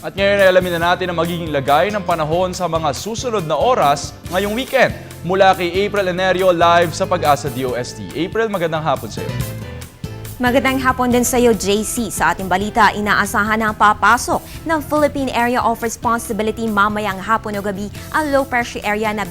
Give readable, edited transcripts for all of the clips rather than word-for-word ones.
At ngayon ay alamin na natin ang magiging lagay ng panahon sa mga susunod na oras ngayong weekend. Mula kay April Enerio live sa Pag-asa DOST. April, magandang hapon sa iyo. Magandang hapon din sa iyo, JC. Sa ating balita, inaasahan na ang papasok ng Philippine Area of Responsibility mamayang hapon o gabi ang low pressure area na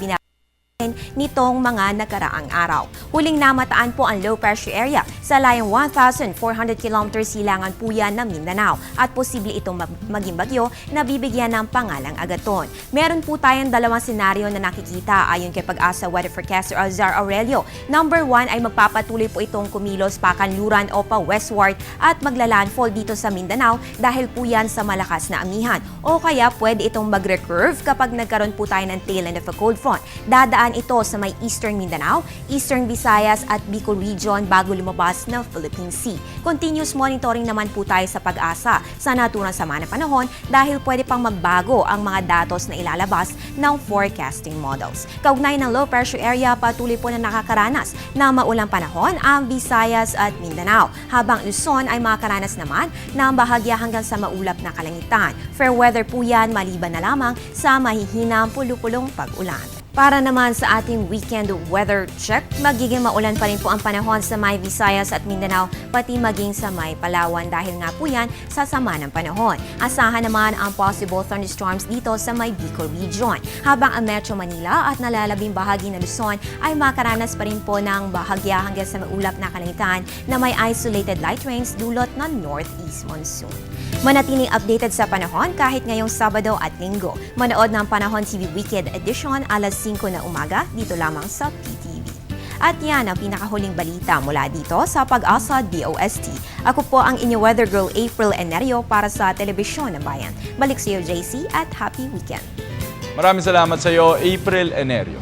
nitong mga nakaraang araw. Huling namataan po ang low pressure area sa layong 1,400 km silangan po yan ng Mindanao at posible itong maging bagyo na bibigyan ng pangalang Agaton. Meron po tayong dalawang senaryo na nakikita ayon kay Pag-asa Weather Forecaster Alzar Aurelio. Number 1 ay magpapatuloy po itong kumilos pakanluran o pa westward at maglalandfall dito sa Mindanao dahil po yan sa malakas na amihan. O kaya pwede itong mag-recurve kapag nagkaroon po tayo ng tail end of a cold front. Dadaan ito sa may Eastern Mindanao, Eastern Visayas at Bicol Region bago lumabas ng Philippine Sea. Continuous monitoring naman po tayo sa Pag-asa sa naturang sama ng panahon dahil pwede pang magbago ang mga datos na ilalabas ng forecasting models. Kaugnay ng low pressure area, patuloy po na nakakaranas na maulang panahon ang Visayas at Mindanao, habang Luzon ay makakaranas naman ng bahagya hanggang sa maulap na kalangitan. Fair weather po yan maliban na lamang sa mahihinang pulupulong pag-ulan. Para naman sa ating weekend weather check, magiging maulan pa rin po ang panahon sa may Visayas at Mindanao, pati maging sa may Palawan dahil nga po yan sa sama ng panahon. Asahan naman ang possible thunderstorms dito sa may Bicol Region, habang ang Metro Manila at nalalabing bahagi ng Luzon ay makaranas pa rin po ng bahagya hanggang sa maulap na kalangitan na may isolated light rains dulot ng northeast monsoon. Manatiling updated sa panahon kahit ngayong Sabado at Linggo. Manood ng Panahon TV Weekend Edition alas 5 na umaga dito lamang sa PTV. At yan ang pinakahuling balita mula dito sa Pag-asa DOST. Ako po ang inyong weather girl April Enerio para sa Telebisyon ng Bayan. Balik sa iyo, JC, at happy weekend. Maraming salamat sa iyo, April Enerio.